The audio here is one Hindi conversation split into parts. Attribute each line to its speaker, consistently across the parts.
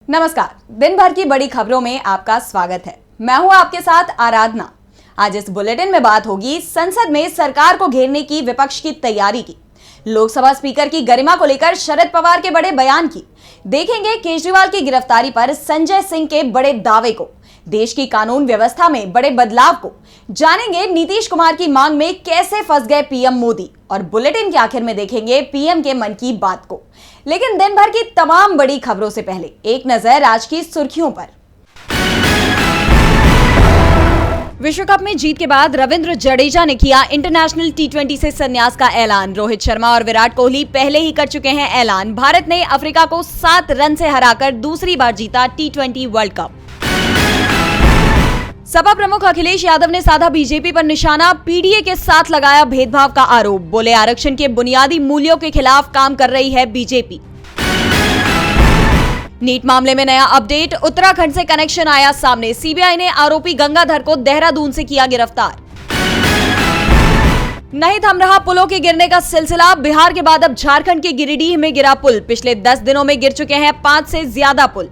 Speaker 1: नमस्कार। दिन भर की बड़ी खबरों में आपका स्वागत है। मैं हूं आपके साथ आराधना। आज इस बुलेटिन में बात होगी संसद में सरकार को घेरने की विपक्ष की तैयारी की, लोकसभा स्पीकर की गरिमा को लेकर शरद पवार के बड़े बयान की, देखेंगे केजरीवाल की गिरफ्तारी पर संजय सिंह के बड़े दावे को, देश की कानून व्यवस्था में बड़े बदलाव को, जानेंगे नीतीश कुमार की मांग में कैसे फंस गए पीएम मोदी, और बुलेटिन के आखिर में देखेंगे पीएम के मन की बात को। लेकिन दिन भर की तमाम बड़ी खबरों से पहले एक नजर आज की सुर्खियों पर। विश्व कप में जीत के बाद रविंद्र जडेजा ने किया इंटरनेशनल टी20 से संन्यास का ऐलान। रोहित शर्मा और विराट कोहली पहले ही कर चुके हैं ऐलान। भारत ने अफ्रीका को 7 रन से हराकर दूसरी बार जीता टी20 वर्ल्ड कप। सपा प्रमुख अखिलेश यादव ने साधा बीजेपी पर निशाना, पीडीए के साथ लगाया भेदभाव का आरोप। बोले आरक्षण के बुनियादी मूल्यों के खिलाफ काम कर रही है बीजेपी। नीट मामले में नया अपडेट, उत्तराखंड से कनेक्शन आया सामने। सीबीआई ने आरोपी गंगाधर को देहरादून से किया गिरफ्तार। नहीं थम रहा पुलों के गिरने का सिलसिला, बिहार के बाद अब झारखंड के गिरिडीह में गिरा पुल। पिछले 10 दिनों में गिर चुके हैं 5 से ज्यादा पुल।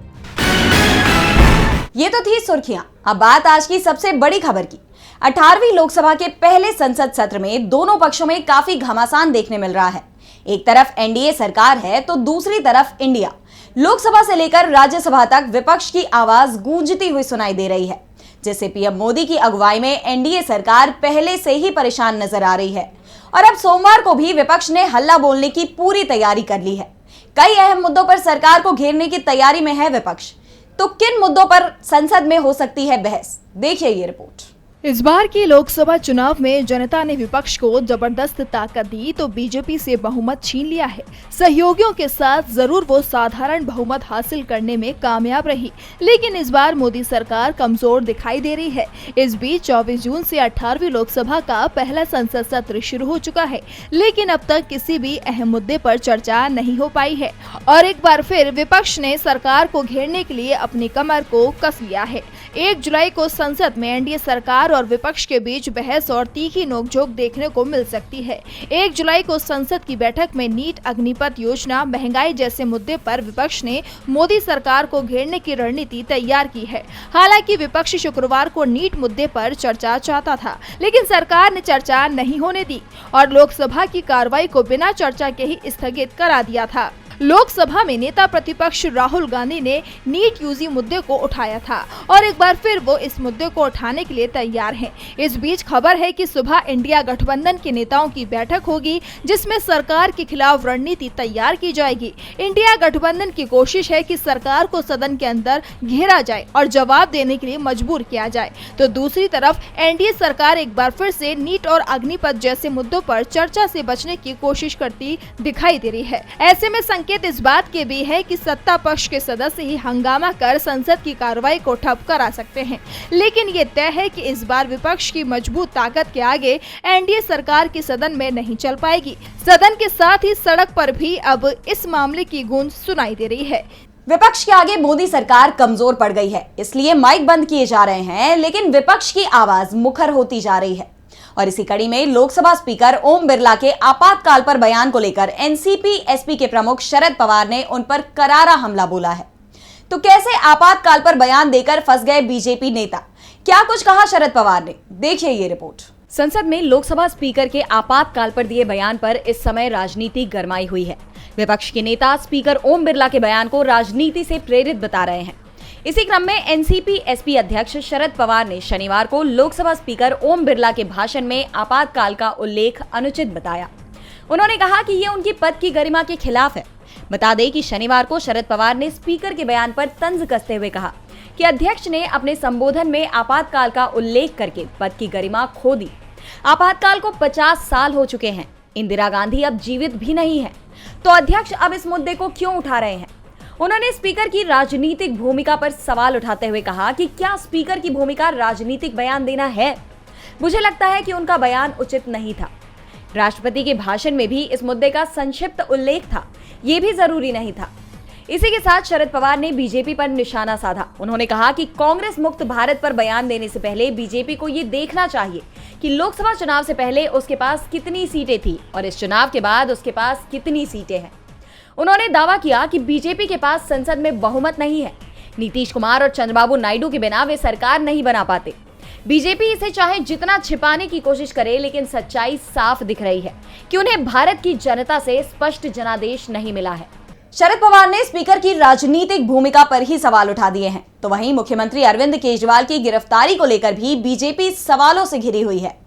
Speaker 1: ये तो थी सुर्खियां। अब बात आज की सबसे बड़ी खबर की। 18वीं लोकसभा के पहले संसद सत्र में दोनों पक्षों में काफी घमासान देखने मिल रहा है। एक तरफ एनडीए सरकार है तो दूसरी तरफ इंडिया। लोकसभा से लेकर राज्यसभा तक विपक्ष की आवाज गूंजती हुई सुनाई दे रही है, जिससे पीएम मोदी की अगुवाई में एनडीए सरकार पहले से ही परेशान नजर आ रही है। और अब सोमवार को भी विपक्ष ने हल्ला बोलने की पूरी तैयारी कर ली है। कई अहम मुद्दों पर सरकार को घेरने की तैयारी में है विपक्ष। तो किन मुद्दों पर संसद में हो सकती है बहस, देखिए ये रिपोर्ट।
Speaker 2: इस बार के लोकसभा चुनाव में जनता ने विपक्ष को जबरदस्त ताकत दी तो बीजेपी से बहुमत छीन लिया है। सहयोगियों के साथ जरूर वो साधारण बहुमत हासिल करने में कामयाब रही, लेकिन इस बार मोदी सरकार कमजोर दिखाई दे रही है। इस बीच 24 जून से 18वीं लोकसभा का पहला संसद सत्र शुरू हो चुका है, लेकिन अब तक किसी भी अहम मुद्दे पर चर्चा नहीं हो पाई है और एक बार फिर विपक्ष ने सरकार को घेरने के लिए अपनी कमर को कस लिया है। 1 जुलाई को संसद में एनडीए सरकार और विपक्ष के बीच बहस और तीखी नोकझोंक देखने को मिल सकती है। 1 जुलाई को संसद की बैठक में नीट, अग्निपथ योजना, महंगाई जैसे मुद्दे पर विपक्ष ने मोदी सरकार को घेरने की रणनीति तैयार की है। हालांकि विपक्ष शुक्रवार को नीट मुद्दे पर चर्चा चाहता था, लेकिन सरकार ने चर्चा नहीं होने दी और लोकसभा की कार्रवाई को बिना चर्चा के ही स्थगित करा दिया था। लोकसभा में नेता प्रतिपक्ष राहुल गांधी ने नीट यूजी मुद्दे को उठाया था और एक बार फिर वो इस मुद्दे को उठाने के लिए तैयार हैं। इस बीच खबर है कि सुबह इंडिया गठबंधन के नेताओं की बैठक होगी, जिसमें सरकार के खिलाफ रणनीति तैयार की जाएगी। इंडिया गठबंधन की कोशिश है कि सरकार को सदन के अंदर घेरा जाए और जवाब देने के लिए मजबूर किया जाए, तो दूसरी तरफ एनडीए सरकार एक बार फिर से नीट और अग्निपथ जैसे मुद्दों पर चर्चा से बचने की कोशिश करती दिखाई दे रही है। ऐसे में संकेत इस बात के भी है कि सत्ता पक्ष के सदस्य ही हंगामा कर संसद की कार्रवाई को ठप करा सकते हैं, लेकिन ये तय है कि इस बार विपक्ष की मजबूत ताकत के आगे एनडीए सरकार की सदन में नहीं चल पाएगी। सदन के साथ ही सड़क पर भी अब इस मामले की गूंज सुनाई दे रही है।
Speaker 1: विपक्ष के आगे मोदी सरकार कमजोर पड़ गई है, इसलिए माइक बंद किए जा रहे हैं, लेकिन विपक्ष की आवाज मुखर होती जा रही है। और इसी कड़ी में लोकसभा स्पीकर ओम बिरला के आपातकाल पर बयान को लेकर एनसीपी एसपी के प्रमुख शरद पवार ने उन पर करारा हमला बोला है। तो कैसे आपातकाल पर बयान देकर फंस गए बीजेपी नेता, क्या कुछ कहा शरद पवार ने, देखिए ये रिपोर्ट। संसद में लोकसभा स्पीकर के आपातकाल पर दिए बयान पर इस समय राजनीति गरमाई हुई है। विपक्ष के नेता स्पीकर ओम बिरला के बयान को राजनीति से प्रेरित बता रहे हैं। इसी क्रम में एनसीपी एसपी अध्यक्ष शरद पवार ने शनिवार को लोकसभा स्पीकर ओम बिरला के भाषण में आपातकाल का उल्लेख अनुचित बताया। उन्होंने कहा कि ये उनकी पद की गरिमा के खिलाफ है। बता दें कि शनिवार को शरद पवार ने स्पीकर के बयान पर तंज कसते हुए कहा कि अध्यक्ष ने अपने संबोधन में आपातकाल का उल्लेख करके पद की गरिमा खो दी। आपातकाल को 50 साल हो चुके हैं, इंदिरा गांधी अब जीवित भी नहीं है, तो अध्यक्ष अब इस मुद्दे को क्यों उठा रहे हैं। उन्होंने स्पीकर की राजनीतिक भूमिका पर सवाल उठाते हुए कहा कि क्या स्पीकर की भूमिका राजनीतिक बयान देना है। मुझे लगता है कि उनका बयान उचित नहीं था। राष्ट्रपति के भाषण में भी इस मुद्दे का संक्षिप्त उल्लेख था, ये भी जरूरी नहीं था। इसी के साथ शरद पवार ने बीजेपी पर निशाना साधा। उन्होंने कहा कि कांग्रेस मुक्त भारत पर बयान देने से पहले बीजेपी को ये देखना चाहिए कि लोकसभा चुनाव से पहले उसके पास कितनी सीटें थी और इस चुनाव के बाद उसके पास कितनी सीटें हैं। उन्होंने दावा किया कि बीजेपी के पास संसद में बहुमत नहीं है। नीतीश कुमार और चंद्रबाबू नायडू के बिना वे सरकार नहीं बना पाते। बीजेपी इसे चाहे जितना छिपाने की कोशिश करे, लेकिन सच्चाई साफ दिख रही है कि उन्हें भारत की जनता से स्पष्ट जनादेश नहीं मिला है। शरद पवार ने स्पीकर की राजनीतिक भूमिका पर ही सवाल उठा दिए हैं, तो वहीं मुख्यमंत्री अरविंद केजरीवाल की गिरफ्तारी को लेकर भी बीजेपी सवालों से घिरी हुई है।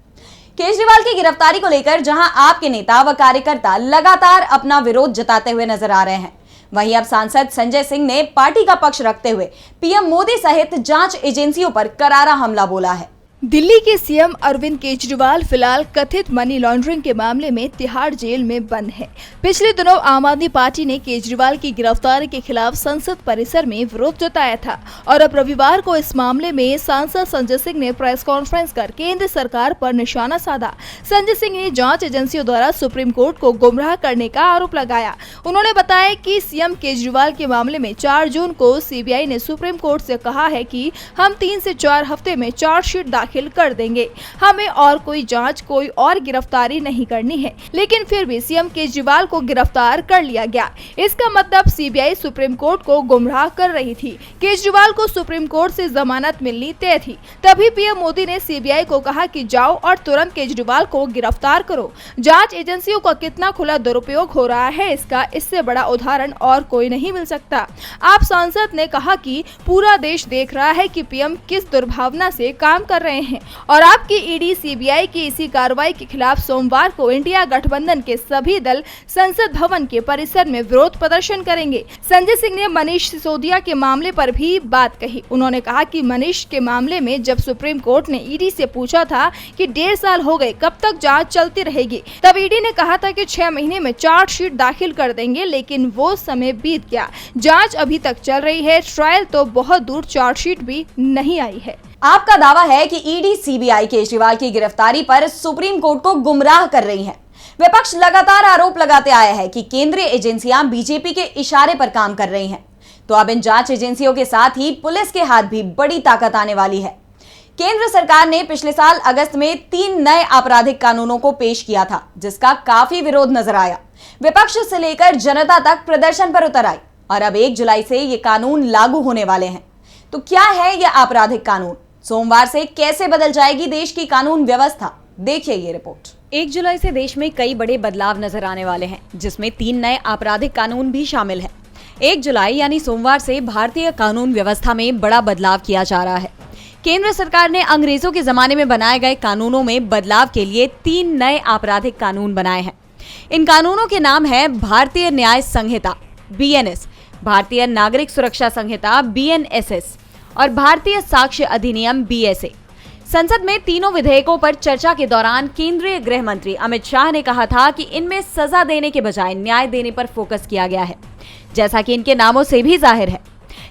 Speaker 1: केजरीवाल की गिरफ्तारी को लेकर जहां आपके नेता व कार्यकर्ता लगातार अपना विरोध जताते हुए नजर आ रहे हैं, वहीं अब सांसद संजय सिंह ने पार्टी का पक्ष रखते हुए पीएम मोदी सहित जांच एजेंसियों पर करारा हमला बोला है।
Speaker 2: दिल्ली के सीएम अरविंद केजरीवाल फिलहाल कथित मनी लॉन्ड्रिंग के मामले में तिहाड़ जेल में बंद है। पिछले दिनों आम आदमी पार्टी ने केजरीवाल की गिरफ्तारी के खिलाफ संसद परिसर में विरोध जताया था और अब रविवार को इस मामले में सांसद संजय सिंह ने प्रेस कॉन्फ्रेंस कर केंद्र सरकार पर निशाना साधा। संजय सिंह ने जांच एजेंसियों द्वारा सुप्रीम कोर्ट को गुमराह करने का आरोप लगाया। उन्होंने बताया कि सीएम केजरीवाल के मामले में 4 जून को सीबीआई ने सुप्रीम कोर्ट से कहा है कि हम 3 से 4 हफ्ते में चार्जशीट दाखिल कर देंगे। हमें और कोई जांच, कोई और गिरफ्तारी नहीं करनी है, लेकिन फिर भी सीएम केजरीवाल को गिरफ्तार कर लिया गया। इसका मतलब सीबीआई सुप्रीम कोर्ट को गुमराह कर रही थी। केजरीवाल को सुप्रीम कोर्ट से जमानत मिलनी तय थी। तभी पीएम मोदी ने सीबीआई को कहा कि जाओ और तुरंत केजरीवाल को गिरफ्तार करो। जांच एजेंसियों का कितना खुला दुरुपयोग हो रहा है, इसका इससे बड़ा उदाहरण और कोई नहीं मिल सकता। आप सांसद ने कहा कि पूरा देश देख रहा है कि पीएम किस दुर्भावना से काम कर रहे हैं और आपकी ईडी सीबीआई की इसी कार्रवाई के खिलाफ सोमवार को इंडिया गठबंधन के सभी दल संसद भवन के परिसर में विरोध प्रदर्शन करेंगे। संजय सिंह ने मनीष सिसोदिया के मामले पर भी बात कही। उन्होंने कहा कि मनीष के मामले में जब सुप्रीम कोर्ट ने ईडी से पूछा था कि 1.5 साल हो गए, कब तक जांच चलती रहेगी, तब ईडी ने कहा था कि 6 महीने में चार्जशीट दाखिल कर देंगे, लेकिन वो समय बीत गया। जांच अभी तक चल रही है, ट्रायल तो बहुत दूर, चार्जशीट भी नहीं आई है।
Speaker 1: आपका दावा है कि ईडी सीबीआई केजरीवाल की गिरफ्तारी पर सुप्रीम कोर्ट को गुमराह कर रही है। विपक्ष लगातार आरोप लगाते आया है कि केंद्रीय एजेंसियां बीजेपी के इशारे पर काम कर रही हैं। तो अब इन जांच एजेंसियों के साथ ही पुलिस के हाथ भी बड़ी ताकत आने वाली है। केंद्र सरकार ने पिछले साल अगस्त में 3 नए आपराधिक कानूनों को पेश किया था, जिसका काफी विरोध नजर आया। विपक्ष से लेकर जनता तक प्रदर्शन पर उतर आई और अब 1 जुलाई से ये कानून लागू होने वाले हैं। तो क्या है यह आपराधिक कानून? सोमवार से कैसे बदल जाएगी देश की कानून व्यवस्था? देखिए ये रिपोर्ट। 1 जुलाई से देश में कई बड़े बदलाव नजर आने वाले हैं, जिसमें 3 नए आपराधिक कानून भी शामिल हैं। 1 जुलाई यानी सोमवार से भारतीय कानून व्यवस्था में बड़ा बदलाव किया जा रहा है। केंद्र सरकार ने अंग्रेजों के जमाने में बनाए गए कानूनों में बदलाव के लिए 3 नए आपराधिक कानून बनाए हैं। इन कानूनों के नाम है भारतीय न्याय संहिता BNS, भारतीय नागरिक सुरक्षा संहिता BNSS और भारतीय साक्ष्य अधिनियम BSA। संसद में तीनों विधेयकों पर चर्चा के दौरान केंद्रीय गृह मंत्री अमित शाह ने कहा था कि इनमें सजा देने के बजाय न्याय देने पर फोकस किया गया है, जैसा कि इनके नामों से भी जाहिर है।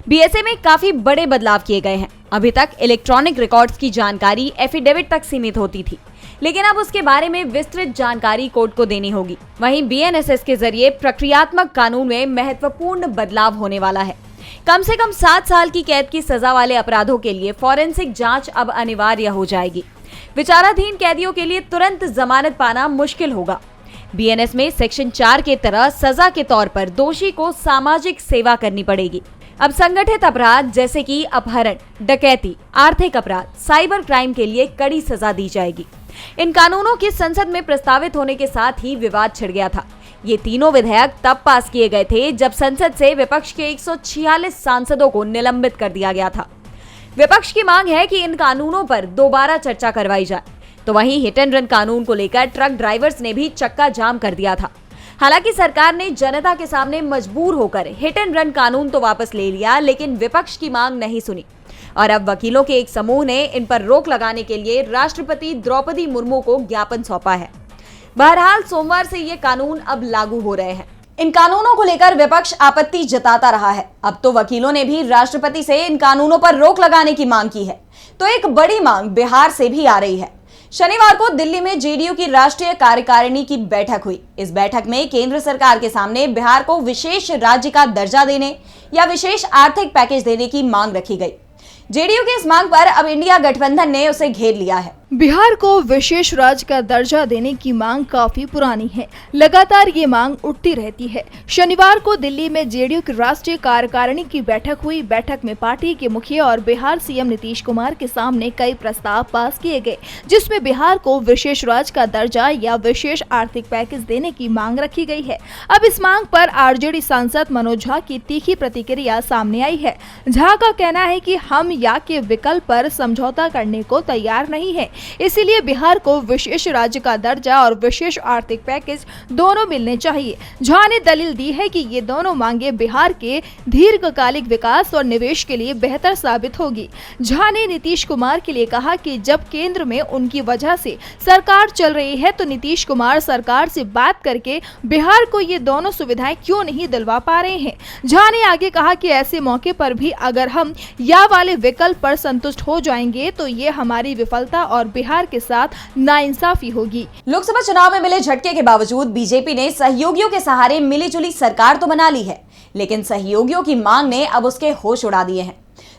Speaker 1: BSA में काफी बड़े बदलाव किए गए हैं। अभी तक इलेक्ट्रॉनिक रिकॉर्ड्स की जानकारी एफिडेविट तक सीमित होती थी, लेकिन अब उसके बारे में विस्तृत जानकारी कोर्ट को देनी होगी। वहीं BNSS के जरिए प्रक्रियात्मक कानून में महत्वपूर्ण बदलाव होने वाला है। कम से कम 7 साल की कैद की सजा वाले अपराधों के लिए फॉरेंसिक जांच अब अनिवार्य हो जाएगी। विचाराधीन कैदियों के लिए तुरंत जमानत पाना मुश्किल होगा। BNS में सेक्शन 4 के तरह सजा के तौर पर दोषी को सामाजिक सेवा करनी पड़ेगी। अब संगठित अपराध जैसे कि अपहरण, डकैती, आर्थिक अपराध, साइबर क्राइम के लिए कड़ी सजा दी जाएगी। इन कानूनों के संसद में प्रस्तावित होने के साथ ही विवाद छिड़ गया था। ये तीनों विधेयक तब पास किए गए थे जब संसद से विपक्ष के 146 सांसदों को निलंबित कर दिया गया था। विपक्ष की मांग है कि इन कानूनों पर दोबारा चर्चा करवाई जाए। तो वहीं हिट एंड रन कानून को लेकर ट्रक ड्राइवर्स ने भी चक्का जाम कर दिया था। हालांकि सरकार ने जनता के सामने मजबूर होकर हिट एंड रन कानून तो वापस ले लिया, लेकिन विपक्ष की मांग नहीं सुनी और अब वकीलों के एक समूह ने इन पर रोक लगाने के लिए राष्ट्रपति द्रौपदी मुर्मू को ज्ञापन सौंपा है। बहरहाल सोमवार से ये कानून अब लागू हो रहे हैं। इन कानूनों को लेकर विपक्ष आपत्ति जताता रहा है। अब तो वकीलों ने भी राष्ट्रपति से इन कानूनों पर रोक लगाने की मांग की है। तो एक बड़ी मांग बिहार से भी आ रही है। शनिवार को दिल्ली में जेडीयू की राष्ट्रीय कार्यकारिणी की बैठक हुई। इस बैठक में केंद्र सरकार के सामने बिहार को विशेष राज्य का दर्जा देने या विशेष आर्थिक पैकेज देने की मांग रखी गई। जेडीयू की इस मांग पर अब इंडिया गठबंधन ने उसे घेर लिया है।
Speaker 2: बिहार को विशेष राज्य का दर्जा देने की मांग काफी पुरानी है। लगातार ये मांग उठती रहती है। शनिवार को दिल्ली में जेडीयू की राष्ट्रीय कार्यकारिणी की बैठक हुई। बैठक में पार्टी के मुखिया और बिहार सीएम नीतीश कुमार के सामने कई प्रस्ताव पास किए गए, जिसमें बिहार को विशेष राज्य का दर्जा या विशेष आर्थिक पैकेज देने की मांग रखी गई है। अब इस मांग पर आरजेडी सांसद मनोज झा की तीखी प्रतिक्रिया सामने आई है। झा का कहना है कि हम या के विकल्प पर समझौता करने को तैयार नहीं है, इसीलिए बिहार को विशेष राज्य का दर्जा और विशेष आर्थिक पैकेज दोनों मिलने चाहिए। झा ने दलील दी है कि ये दोनों मांगे बिहार के दीर्घकालिक विकास और निवेश के लिए बेहतर साबित होगी। झा ने नीतीश कुमार के लिए कहा कि जब केंद्र में उनकी वजह से सरकार चल रही है तो नीतीश कुमार सरकार से बात करके बिहार को ये दोनों सुविधाएं क्यों नहीं दिलवा पा रहे हैं। झा ने आगे कहा कि ऐसे मौके पर भी अगर हम या वाले विकल्प पर संतुष्ट हो जाएंगे तो ये हमारी विफलता और बिहार के साथ नाइंसाफी होगी।
Speaker 1: लोकसभा चुनाव में मिले झटके के बावजूद बीजेपी ने सहयोगियों के सहारे मिलीजुली सरकार तो बना ली है, लेकिन सहयोगियों की मांग ने अब उसके होश उड़ा दिए हैं।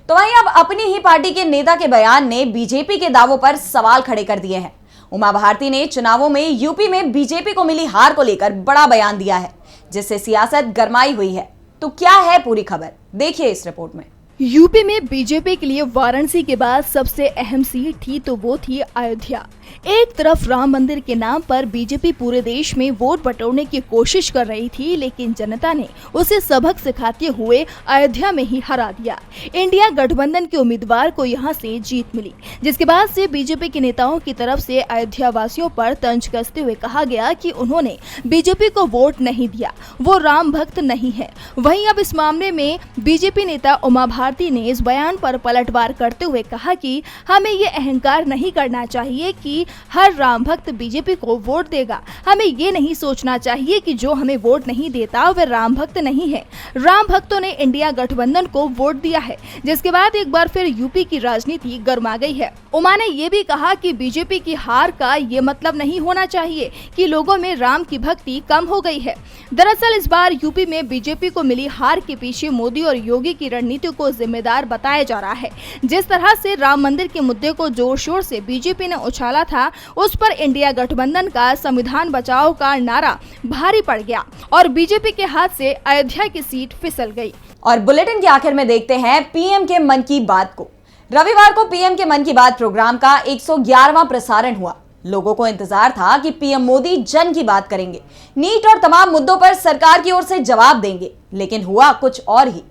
Speaker 1: तो वहीं अब अपनी ही पार्टी के नेता के बयान ने बीजेपी के दावों पर सवाल खड़े कर दिए हैं। उमा भारती ने चुनावों में यूपी में बीजेपी को मिली हार को लेकर बड़ा बयान दिया है, जिससे सियासत गरमाई हुई है। तो क्या है पूरी खबर, देखिए इस रिपोर्ट में।
Speaker 2: यूपी में बीजेपी के लिए वाराणसी के बाद सबसे अहम सीट थी तो वो थी अयोध्या। एक तरफ राम मंदिर के नाम पर बीजेपी पूरे देश में वोट बटोरने की कोशिश कर रही थी, लेकिन जनता ने उसे सबक सिखाते हुए अयोध्या में ही हरा दिया। इंडिया गठबंधन के उम्मीदवार को यहां से जीत मिली, जिसके बाद से बीजेपी के नेताओं की तरफ से अयोध्या वासियों पर तंज कसते हुए कहा गया कि उन्होंने बीजेपी को वोट नहीं दिया, वो राम भक्त नहीं है। वहीं अब इस मामले में बीजेपी नेता उमा भारती ने इस बयान पर पलटवार करते हुए कहा कि हमें ये अहंकार नहीं करना चाहिए कि हर राम भक्त बीजेपी को वोट देगा। हमें ये नहीं सोचना चाहिए कि जो हमें वोट नहीं देता वह राम भक्त नहीं है। राम भक्तों ने इंडिया गठबंधन को वोट दिया है, जिसके बाद एक बार फिर यूपी की राजनीति गर्मा गई है। उमा ने ये भी कहा कि बीजेपी की हार का ये मतलब नहीं होना चाहिए कि लोगों में राम की भक्ति कम हो गई है। दरअसल इस बार यूपी में बीजेपी को मिली हार के पीछे मोदी और योगी की रणनीति को जिम्मेदार बताया जा रहा है। जिस तरह से राम मंदिर के मुद्दे को जोर शोर से बीजेपी ने उछाला था, उस पर इंडिया गठबंधन का संविधान बचाओ का नारा भारी पड़ गया और बीजेपी के हाथ से अयोध्या की सीट फिसल गई।
Speaker 1: और बुलेटिन के आखिर में देखते हैं पीएम के मन की बात को। रविवार को पीएम के मन की बात प्रोग्राम का 111वां प्रसारण हुआ। लोगों को इंतजार था कि पीएम मोदी जन की बात करेंगे, नीट और तमाम मुद्दों पर सरकार की ओर से जवाब देंगे, लेकिन हुआ कुछ और ही।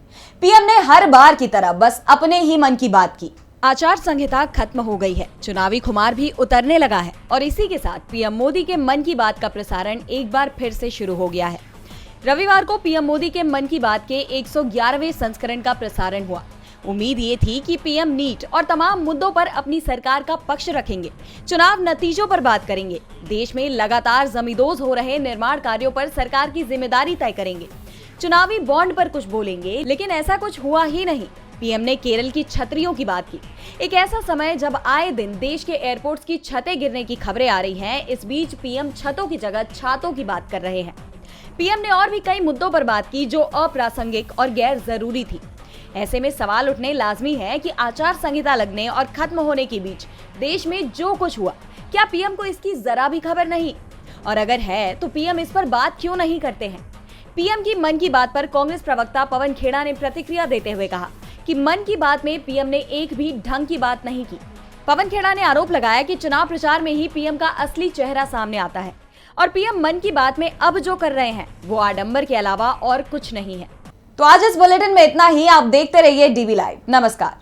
Speaker 1: पीएम ने हर बार की तरह बस अपने ही मन की बात की। आचार संहिता खत्म हो गई है, चुनावी खुमार भी उतरने लगा है और इसी के साथ पीएम मोदी के मन की बात का प्रसारण एक बार फिर से शुरू हो गया है। रविवार को पीएम मोदी के मन की बात के 111वें संस्करण का प्रसारण हुआ। उम्मीद ये थी कि पीएम नीट और तमाम मुद्दों पर अपनी सरकार का पक्ष रखेंगे, चुनाव नतीजों पर बात करेंगे, देश में लगातार जमींदोज हो रहे निर्माण कार्यों पर सरकार की जिम्मेदारी तय करेंगे, चुनावी बॉन्ड पर कुछ बोलेंगे, लेकिन ऐसा कुछ हुआ ही नहीं। पीएम ने केरल की छतरियों की बात की। एक ऐसा समय जब आए दिन देश के एयरपोर्ट्स की छतें गिरने की खबरें आ रही हैं, इस बीच पीएम छतों की जगह छातों की बात कर रहे हैं। पीएम ने और भी कई मुद्दों पर बात की जो अप्रासंगिक और गैर जरूरी थी। ऐसे में सवाल उठने लाजमी है कि आचार संहिता लगने और खत्म होने के बीच देश में जो कुछ हुआ, क्या पीएम को इसकी जरा भी खबर नहीं? और अगर है तो पीएम इस पर बात क्यों नहीं करते हैं? पीएम की मन की बात पर कांग्रेस प्रवक्ता पवन खेड़ा ने प्रतिक्रिया देते हुए कहा कि मन की बात में पीएम ने एक भी ढंग की बात नहीं की। पवन खेड़ा ने आरोप लगाया कि चुनाव प्रचार में ही पीएम का असली चेहरा सामने आता है और पीएम मन की बात में अब जो कर रहे हैं वो आडंबर के अलावा और कुछ नहीं है। तो आज इस बुलेटिन में इतना ही। आप देखते रहिए डीवी लाइव। नमस्कार।